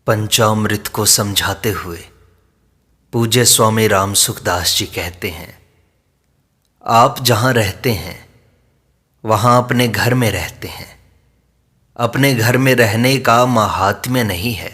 पंचामृत को समझाते हुए पूज्य स्वामी राम सुखदास जी कहते हैं, आप जहाँ रहते हैं वहाँ अपने घर में रहते हैं। अपने घर में रहने का माहात्म्य नहीं है,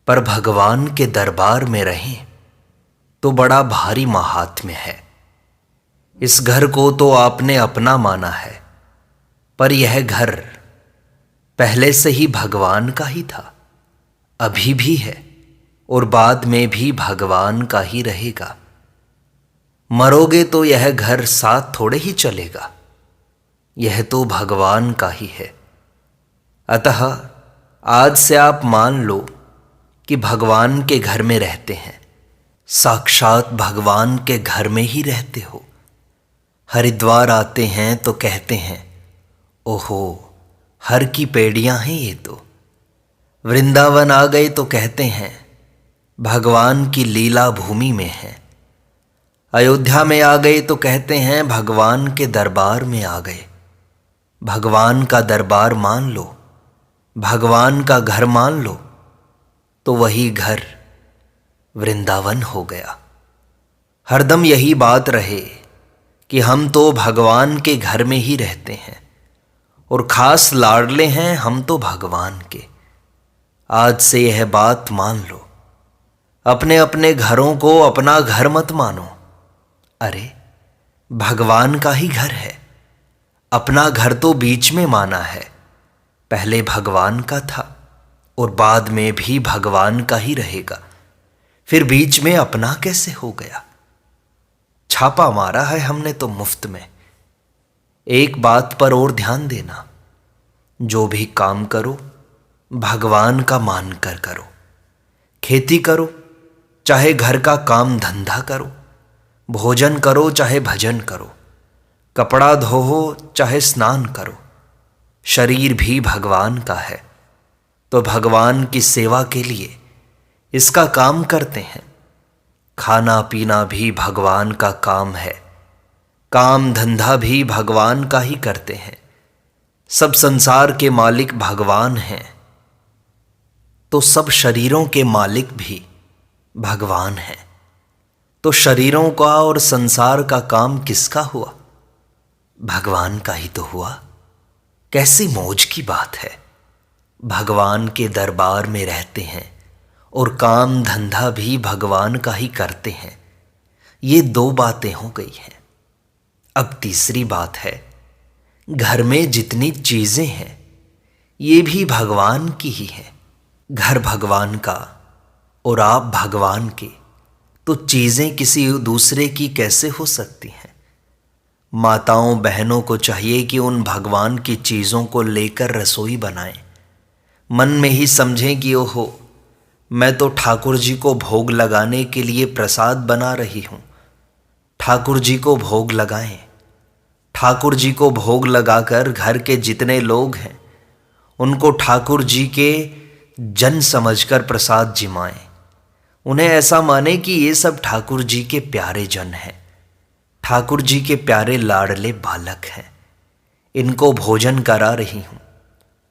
पर भगवान के दरबार में रहें तो बड़ा भारी माहात्म्य है। इस घर को तो आपने अपना माना है, पर यह घर पहले से ही भगवान का ही था, अभी भी है और बाद में भी भगवान का ही रहेगा। मरोगे तो यह घर साथ थोड़े ही चलेगा, यह तो भगवान का ही है। अतः आज से आप मान लो कि भगवान के घर में रहते हैं, साक्षात भगवान के घर में ही रहते हो। हरिद्वार आते हैं तो कहते हैं, ओहो हर की पेड़ियां हैं ये तो। वृंदावन आ गए तो कहते हैं, भगवान की लीला भूमि में है। अयोध्या में आ गए तो कहते हैं, भगवान के दरबार में आ गए। भगवान का दरबार मान लो, भगवान का घर मान लो, तो वही घर वृंदावन हो गया। हरदम यही बात रहे कि हम तो भगवान के घर में ही रहते हैं और खास लाडले हैं हम तो भगवान के। आज से यह बात मान लो, अपने अपने घरों को अपना घर मत मानो। अरे भगवान का ही घर है, अपना घर तो बीच में माना है। पहले भगवान का था और बाद में भी भगवान का ही रहेगा, फिर बीच में अपना कैसे हो गया? छापा मारा है हमने तो मुफ्त में। एक बात पर और ध्यान देना, जो भी काम करो भगवान का मान कर करो। खेती करो चाहे घर का काम धंधा करो, भोजन करो चाहे भजन करो, कपड़ा धोहो चाहे स्नान करो, शरीर भी भगवान का है तो भगवान की सेवा के लिए इसका काम करते हैं। खाना पीना भी भगवान का काम है, काम धंधा भी भगवान का ही करते हैं। सब संसार के मालिक भगवान हैं तो सब शरीरों के मालिक भी भगवान हैं। तो शरीरों का और संसार का काम किसका हुआ? भगवान का ही तो हुआ। कैसी मौज की बात है, भगवान के दरबार में रहते हैं और काम धंधा भी भगवान का ही करते हैं। ये दो बातें हो गई हैं। अब तीसरी बात है, घर में जितनी चीजें हैं ये भी भगवान की ही हैं। घर भगवान का और आप भगवान के, तो चीजें किसी दूसरे की कैसे हो सकती हैं? माताओं बहनों को चाहिए कि उन भगवान की चीजों को लेकर रसोई बनाएं। मन में ही समझें कि ओहो मैं तो ठाकुर जी को भोग लगाने के लिए प्रसाद बना रही हूं। ठाकुर जी को भोग लगाएं। ठाकुर जी को भोग लगाकर घर के जितने लोग हैं उनको ठाकुर जी के जन समझकर प्रसाद जिमाएं। उन्हें ऐसा माने कि ये सब ठाकुर जी के प्यारे जन हैं, ठाकुर जी के प्यारे लाडले बालक हैं। इनको भोजन करा रही हूं,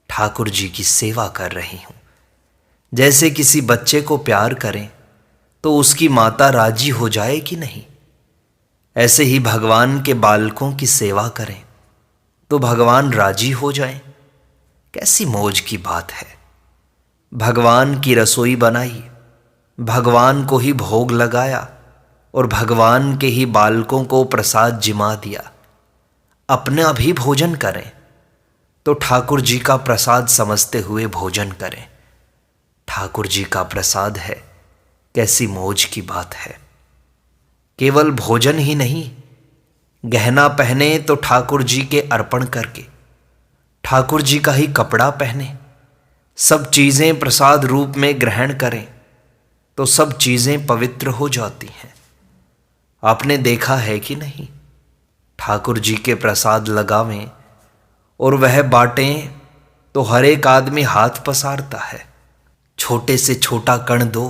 ठाकुर जी की सेवा कर रही हूं। जैसे किसी बच्चे को प्यार करें तो उसकी माता राजी हो जाए कि नहीं, ऐसे ही भगवान के बालकों की सेवा करें तो भगवान राजी हो जाएं। कैसी मौज की बात है। भगवान की रसोई बनाई, भगवान को ही भोग लगाया और भगवान के ही बालकों को प्रसाद जिमा दिया। अपना भी भोजन करें तो ठाकुर जी का प्रसाद समझते हुए भोजन करें। ठाकुर जी का प्रसाद है, कैसी मौज की बात है। केवल भोजन ही नहीं, गहना पहने तो ठाकुर जी के अर्पण करके, ठाकुर जी का ही कपड़ा पहने, सब चीजें प्रसाद रूप में ग्रहण करें तो सब चीजें पवित्र हो जाती हैं। आपने देखा है कि नहीं, ठाकुर जी के प्रसाद लगावें और वह बाटें तो हर एक आदमी हाथ पसारता है। छोटे से छोटा कण दो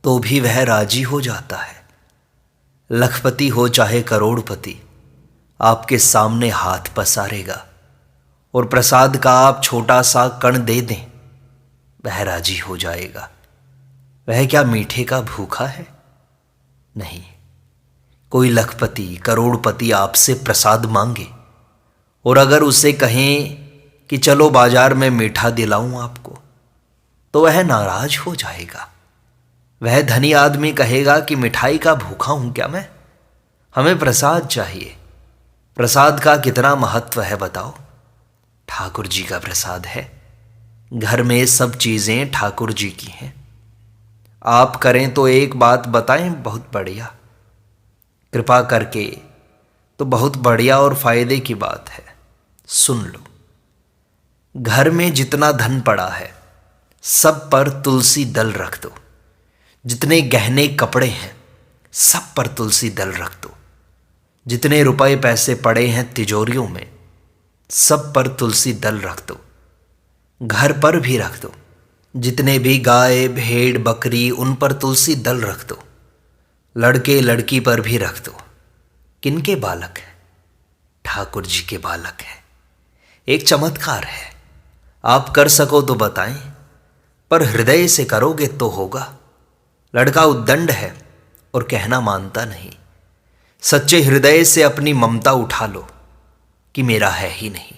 तो भी वह राजी हो जाता है। लखपति हो चाहे करोड़पति, आपके सामने हाथ पसारेगा और प्रसाद का आप छोटा सा कण दे दें, वह राजी हो जाएगा। वह क्या मीठे का भूखा है? नहीं। कोई लखपति करोड़पति आपसे प्रसाद मांगे और अगर उसे कहें कि चलो बाजार में मीठा दिलाऊं आपको, तो वह नाराज हो जाएगा। वह धनी आदमी कहेगा कि मिठाई का भूखा हूं क्या मैं? हमें प्रसाद चाहिए। प्रसाद का कितना महत्व है बताओ? ठाकुर जी का प्रसाद है। घर में सब चीजें ठाकुर जी की हैं। आप करें तो एक बात बताएं, बहुत बढ़िया, कृपा करके, तो बहुत बढ़िया और फायदे की बात है, सुन लो। घर में जितना धन पड़ा है सब पर तुलसी दल रख दो। जितने गहने कपड़े हैं सब पर तुलसी दल रख दो। जितने रुपए पैसे पड़े हैं तिजोरियों में सब पर तुलसी दल रख दो। घर पर भी रख दो। जितने भी गाय भेड़ बकरी उन पर तुलसी दल रख दो। लड़के लड़की पर भी रख दो। किनके बालक हैं? ठाकुर जी के बालक हैं। एक चमत्कार है, आप कर सको तो बताएं, पर हृदय से करोगे तो होगा। लड़का उद्दंड है और कहना मानता नहीं। सच्चे हृदय से अपनी ममता उठा लो कि मेरा है ही नहीं,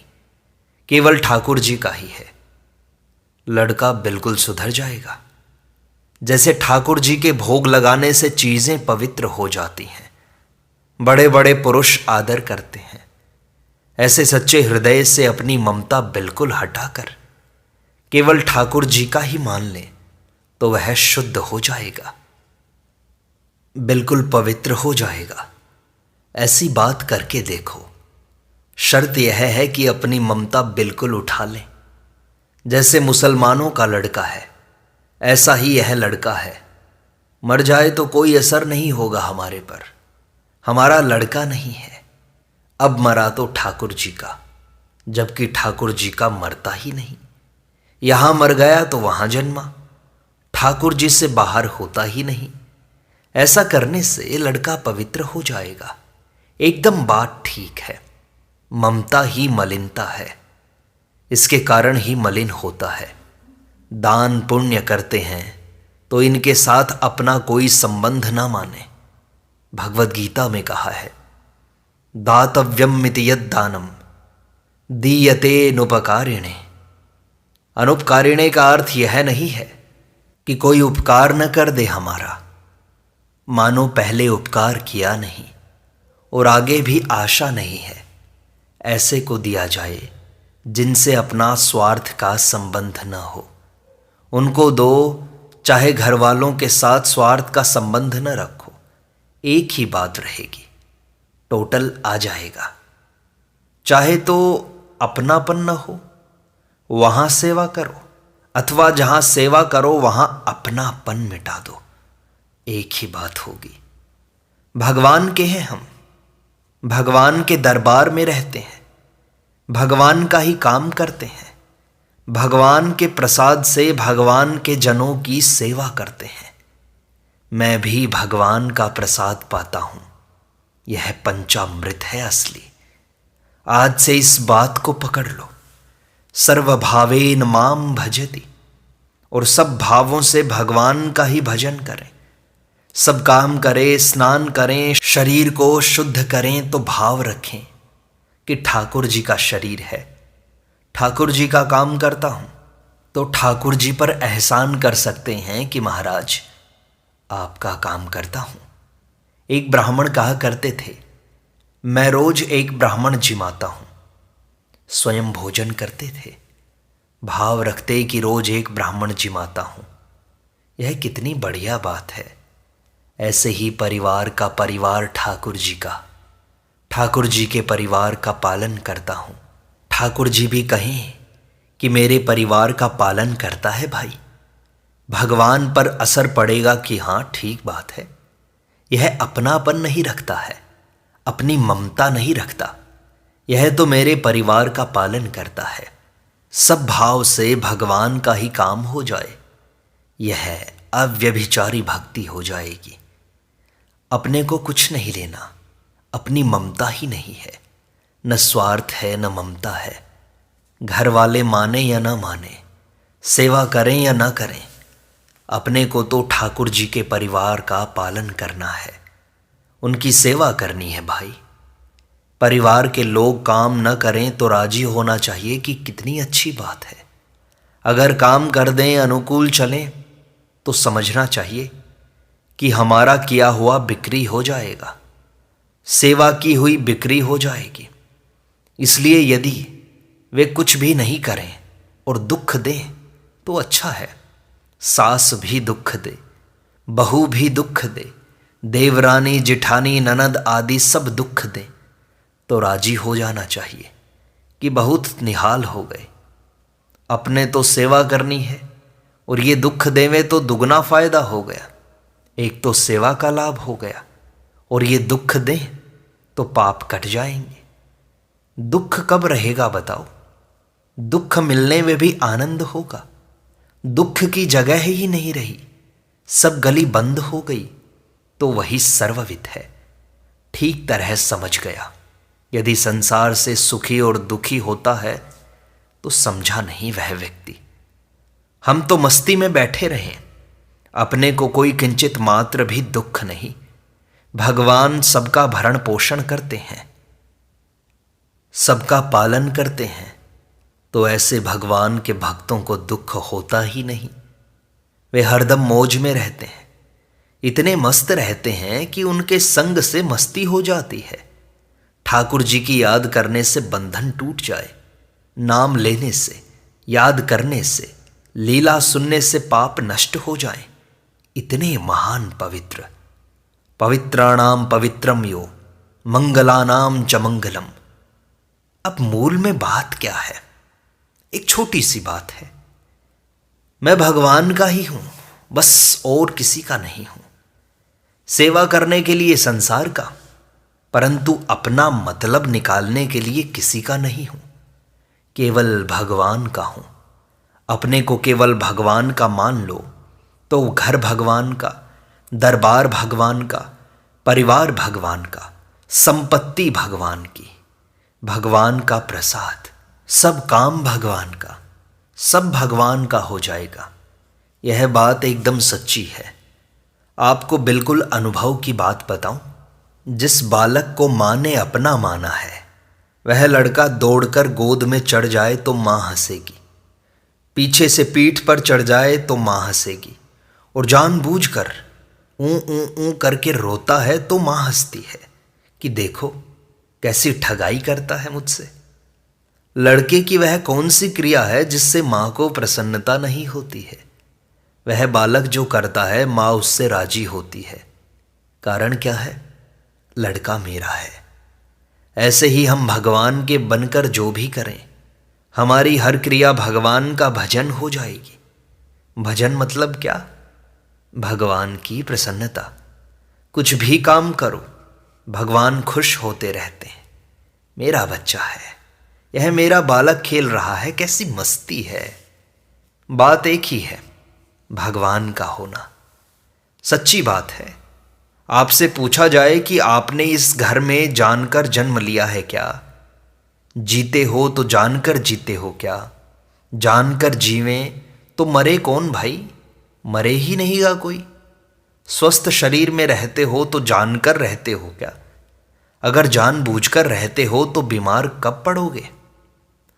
केवल ठाकुर जी का ही है। लड़का बिल्कुल सुधर जाएगा। जैसे ठाकुर जी के भोग लगाने से चीजें पवित्र हो जाती हैं, बड़े बड़े पुरुष आदर करते हैं, ऐसे सच्चे हृदय से अपनी ममता बिल्कुल हटाकर केवल ठाकुर जी का ही मान ले तो वह शुद्ध हो जाएगा, बिल्कुल पवित्र हो जाएगा। ऐसी बात करके देखो। शर्त यह है कि अपनी ममता बिल्कुल उठा लें। जैसे मुसलमानों का लड़का है ऐसा ही यह लड़का है। मर जाए तो कोई असर नहीं होगा हमारे पर, हमारा लड़का नहीं है। अब मरा तो ठाकुर जी का, जबकि ठाकुर जी का मरता ही नहीं। यहां मर गया तो वहां जन्मा, ठाकुर जी से बाहर होता ही नहीं। ऐसा करने से लड़का पवित्र हो जाएगा। एकदम बात ठीक है। ममता ही मलिनता है, इसके कारण ही मलिन होता है। दान पुण्य करते हैं तो इनके साथ अपना कोई संबंध ना माने। भगवद गीता में कहा है, दातव्यम इति यद दानम दीयते नुपकारिणे। अनुपकारिणे का अर्थ यह नहीं है कि कोई उपकार न कर दे हमारा, मानो पहले उपकार किया नहीं और आगे भी आशा नहीं है। ऐसे को दिया जाए जिनसे अपना स्वार्थ का संबंध न हो। उनको दो, चाहे घर वालों के साथ स्वार्थ का संबंध न रखो, एक ही बात रहेगी, टोटल आ जाएगा। चाहे तो अपनापन न हो, वहां सेवा करो, अथवा जहां सेवा करो वहां अपनापन मिटा दो, एक ही बात होगी। भगवान के हैं हम, भगवान के दरबार में रहते हैं, भगवान का ही काम करते हैं, भगवान के प्रसाद से भगवान के जनों की सेवा करते हैं। मैं भी भगवान का प्रसाद पाता हूं। यह पंचामृत है असली। आज से इस बात को पकड़ लो। सर्वभावेन माम भजति, और सब भावों से भगवान का ही भजन करें। सब काम करें, स्नान करें, शरीर को शुद्ध करें तो भाव रखें कि ठाकुर जी का शरीर है, ठाकुर जी का काम करता हूं, तो ठाकुर जी पर एहसान कर सकते हैं कि महाराज आपका काम करता हूं। एक ब्राह्मण कहा करते थे, मैं रोज एक ब्राह्मण जिमाता हूं। स्वयं भोजन करते थे, भाव रखते कि रोज एक ब्राह्मण जिमाता हूं। यह कितनी बढ़िया बात है। ऐसे ही परिवार का परिवार ठाकुर जी का, ठाकुर जी के परिवार का पालन करता हूं। ठाकुर जी भी कहें कि मेरे परिवार का पालन करता है भाई, भगवान पर असर पड़ेगा कि हां ठीक बात है। यह अपनापन नहीं रखता है, अपनी ममता नहीं रखता, यह तो मेरे परिवार का पालन करता है। सब भाव से भगवान का ही काम हो जाए, यह अव्यभिचारी भक्ति हो जाएगी। अपने को कुछ नहीं लेना, अपनी ममता ही नहीं है, न स्वार्थ है न ममता है। घर वाले माने या ना माने, सेवा करें या ना करें, अपने को तो ठाकुर जी के परिवार का पालन करना है, उनकी सेवा करनी है भाई। परिवार के लोग काम न करें तो राजी होना चाहिए कि कितनी अच्छी बात है। अगर काम कर दें, अनुकूल चलें, तो समझना चाहिए कि हमारा किया हुआ बिक्री हो जाएगा, सेवा की हुई बिक्री हो जाएगी। इसलिए यदि वे कुछ भी नहीं करें और दुख दें तो अच्छा है। सास भी दुख दे, बहू भी दुख दे, देवरानी जिठानी ननद आदि सब दुख दें तो राजी हो जाना चाहिए कि बहुत निहाल हो गए। अपने तो सेवा करनी है और ये दुख देवे तो दुगना फायदा हो गया। एक तो सेवा का लाभ हो गया और ये दुख दें तो पाप कट जाएंगे। दुख कब रहेगा बताओ? दुख मिलने में भी आनंद होगा। दुख की जगह ही नहीं रही, सब गली बंद हो गई तो वही सर्वविद है। ठीक तरह समझ गया। यदि संसार से सुखी और दुखी होता है तो समझा नहीं वह व्यक्ति। हम तो मस्ती में बैठे रहें, अपने को कोई किंचित मात्र भी दुख नहीं। भगवान सबका भरण पोषण करते हैं, सबका पालन करते हैं, तो ऐसे भगवान के भक्तों को दुख होता ही नहीं। वे हरदम मौज में रहते हैं, इतने मस्त रहते हैं कि उनके संग से मस्ती हो जाती है। ठाकुर जी की याद करने से बंधन टूट जाए, नाम लेने से, याद करने से, लीला सुनने से पाप नष्ट हो जाए। इतने महान पवित्र, पवित्राणाम पवित्रम यो, मंगलानाम च मंगलम। अब मूल में बात क्या है? एक छोटी सी बात है, मैं भगवान का ही हूं, बस और किसी का नहीं हूं। सेवा करने के लिए संसार का, परंतु अपना मतलब निकालने के लिए किसी का नहीं हूं। केवल भगवान का हूं। अपने को केवल भगवान का मान लो तो घर भगवान का, दरबार भगवान का, परिवार भगवान का, संपत्ति भगवान की, भगवान का प्रसाद, सब काम भगवान का, सब भगवान का हो जाएगा। यह बात एकदम सच्ची है। आपको बिल्कुल अनुभव की बात बताऊं, जिस बालक को माँ ने अपना माना है, वह लड़का दौड़कर गोद में चढ़ जाए तो माँ हंसेगी, पीछे से पीठ पर चढ़ जाए तो माँ हंसेगी, और जानबूझकर ऊं ऊं ऊं करके रोता है तो माँ हंसती है कि देखो कैसी ठगाई करता है मुझसे। लड़के की वह कौन सी क्रिया है जिससे माँ को प्रसन्नता नहीं होती है? वह बालक जो करता है माँ उससे राजी होती है। कारण क्या है? लड़का मेरा है। ऐसे ही हम भगवान के बनकर जो भी करें, हमारी हर क्रिया भगवान का भजन हो जाएगी। भजन मतलब क्या? भगवान की प्रसन्नता। कुछ भी काम करो, भगवान खुश होते रहते हैं। मेरा बच्चा है, यह मेरा बालक खेल रहा है, कैसी मस्ती है। बात एक ही है, भगवान का होना। सच्ची बात है। आपसे पूछा जाए कि आपने इस घर में जानकर जन्म लिया है क्या? जीते हो तो जानकर जीते हो क्या? जानकर जीवें तो मरे कौन भाई? मरे ही नहींगा कोई। स्वस्थ शरीर में रहते हो तो जानकर रहते हो क्या? अगर जानबूझकर रहते हो तो बीमार कब पड़ोगे?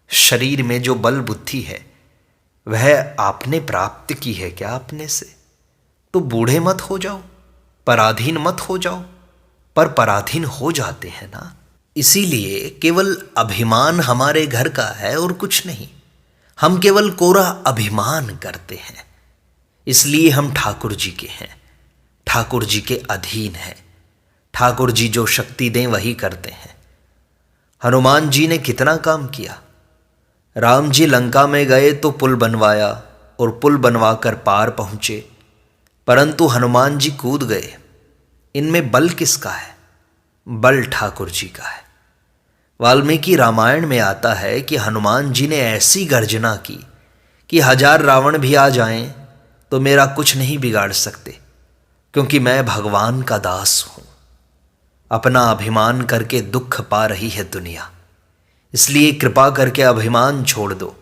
शरीर में जो बल बुद्धि है वह आपने प्राप्त की है क्या अपने से? तो बूढ़े मत हो जाओ, पराधीन मत हो जाओ, पर पराधीन हो जाते हैं ना। इसीलिए केवल अभिमान हमारे घर का है और कुछ नहीं। हम केवल कोरा अभिमान करते हैं। इसलिए हम ठाकुर जी के हैं, ठाकुर जी के अधीन हैं। ठाकुर जी जो शक्ति दें वही करते हैं। हनुमान जी ने कितना काम किया। राम जी लंका में गए तो पुल बनवाया और पुल बनवाकर पार पहुंचे, परंतु हनुमान जी कूद गए। इनमें बल किसका है? बल ठाकुर जी का है। वाल्मीकि रामायण में आता है कि हनुमान जी ने ऐसी गर्जना की कि 1000 रावण भी आ जाएं तो मेरा कुछ नहीं बिगाड़ सकते, क्योंकि मैं भगवान का दास हूं। अपना अभिमान करके दुख पा रही है दुनिया, इसलिए कृपा करके अभिमान छोड़ दो।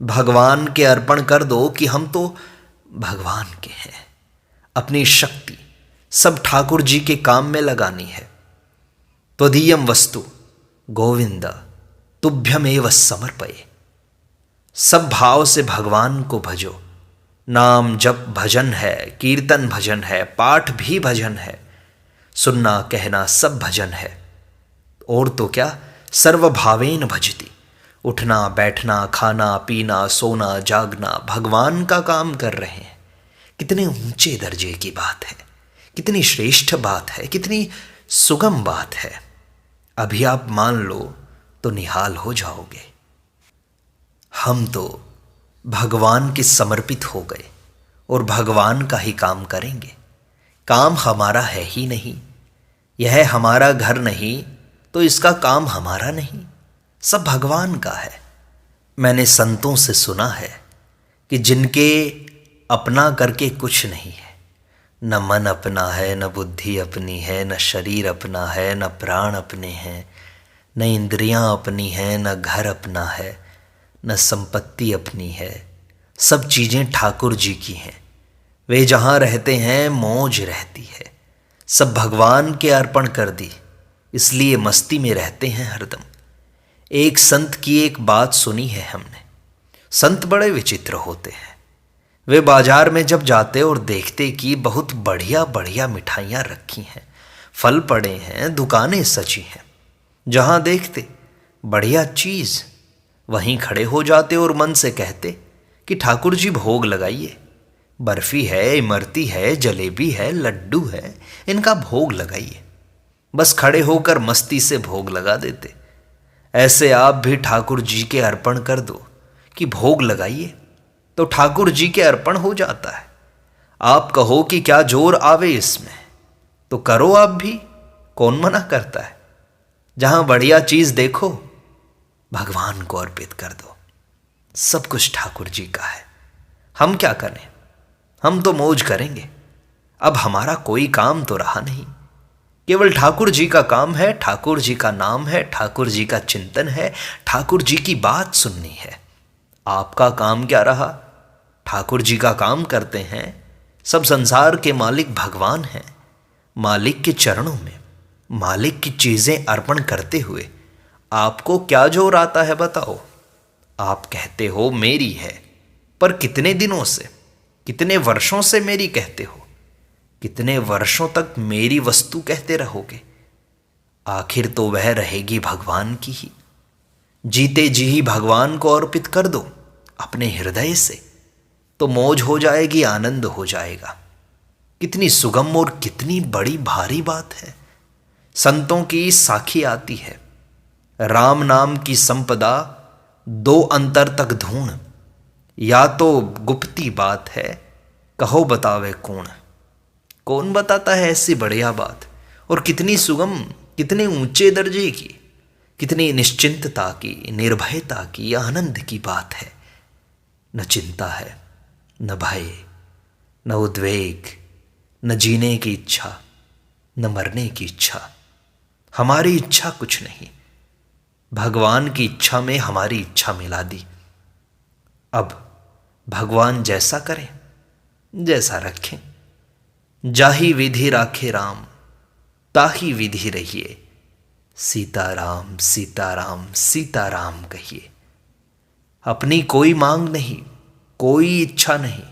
भगवान के अर्पण कर दो कि हम तो भगवान के हैं। अपनी शक्ति सब ठाकुर जी के काम में लगानी है। त्वदीयम वस्तु गोविंद तुभ्यमेव समर्पये। सब भाव से भगवान को भजो। नाम जप भजन है, कीर्तन भजन है, पाठ भी भजन है, सुनना कहना सब भजन है। और तो क्या, सर्वभावेन भजती। उठना बैठना खाना पीना सोना जागना भगवान का काम कर रहे हैं। कितने ऊंचे दर्जे की बात है, कितनी श्रेष्ठ बात है, कितनी सुगम बात है। अभी आप मान लो तो निहाल हो जाओगे। हम तो भगवान के समर्पित हो गए और भगवान का ही काम करेंगे। काम हमारा है ही नहीं, यह हमारा घर नहीं तो इसका काम हमारा नहीं, सब भगवान का है। मैंने संतों से सुना है कि जिनके अपना करके कुछ नहीं है, न मन अपना है, न बुद्धि अपनी है, न शरीर अपना है, न प्राण अपने हैं, न इंद्रियां अपनी हैं, न घर अपना है, न संपत्ति अपनी है, सब चीज़ें ठाकुर जी की हैं। वे जहाँ रहते हैं मौज रहती है। सब भगवान के अर्पण कर दी, इसलिए मस्ती में रहते हैं हरदम। एक संत की एक बात सुनी है हमने। संत बड़े विचित्र होते हैं। वे बाजार में जब जाते और देखते कि बहुत बढ़िया बढ़िया मिठाइयाँ रखी हैं, फल पड़े हैं, दुकानें सजी हैं, जहाँ देखते बढ़िया चीज़, वहीं खड़े हो जाते और मन से कहते कि ठाकुर जी भोग लगाइए। बर्फ़ी है, इमरती है, जलेबी है, लड्डू है, इनका भोग लगाइए। बस खड़े होकर मस्ती से भोग लगा देते। ऐसे आप भी ठाकुर जी के अर्पण कर दो कि भोग लगाइए, तो ठाकुर जी के अर्पण हो जाता है। आप कहो कि क्या जोर आवे इसमें, तो करो आप भी, कौन मना करता है। जहां बढ़िया चीज देखो भगवान को अर्पित कर दो। सब कुछ ठाकुर जी का है। हम क्या करें, हम तो मौज करेंगे। अब हमारा कोई काम तो रहा नहीं, केवल ठाकुर जी का काम है, ठाकुर जी का नाम है, ठाकुर जी का चिंतन है, ठाकुर जी की बात सुननी है। आपका काम क्या रहा, ठाकुर जी का काम करते हैं। सब संसार के मालिक भगवान हैं। मालिक के चरणों में मालिक की चीज़ें अर्पण करते हुए आपको क्या जोर आता है बताओ। आप कहते हो मेरी है, पर कितने दिनों से, कितने वर्षों से मेरी कहते हो, कितने वर्षों तक मेरी वस्तु कहते रहोगे। आखिर तो वह रहेगी भगवान की ही। जीते जी ही भगवान को अर्पित कर दो अपने हृदय से, तो मौज हो जाएगी, आनंद हो जाएगा। कितनी सुगम और कितनी बड़ी भारी बात है। संतों की साखी आती है, राम नाम की संपदा दो अंतर तक धूण, या तो गुप्ती बात है, कहो बतावे कौन। कौन बताता है ऐसी बढ़िया बात, और कितनी सुगम, कितने ऊंचे दर्जे की, कितनी निश्चिंतता की, निर्भयता की, आनंद की बात है। न चिंता है, न भय, न उद्वेग, न जीने की इच्छा, न मरने की इच्छा। हमारी इच्छा कुछ नहीं, भगवान की इच्छा में हमारी इच्छा मिला दी। अब भगवान जैसा करें, जैसा रखें। जाही विधि राखे राम, ताही विधि रहिए। सीताराम सीताराम सीताराम कहिए। अपनी कोई मांग नहीं, कोई इच्छा नहीं,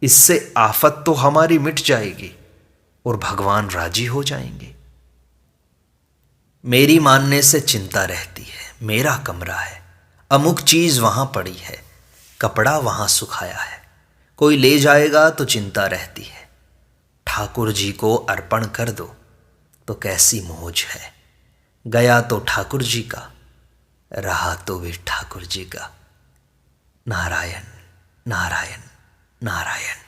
इससे आफत तो हमारी मिट जाएगी और भगवान राजी हो जाएंगे। मेरी मानने से चिंता रहती है, मेरा कमरा है, अमुक चीज वहां पड़ी है, कपड़ा वहां सुखाया है, कोई ले जाएगा तो चिंता रहती है। ठाकुर जी को अर्पण कर दो तो कैसी मौज है। गया तो ठाकुर जी का, रहा तो भी ठाकुर जी का। नारायण नारायण नारायण।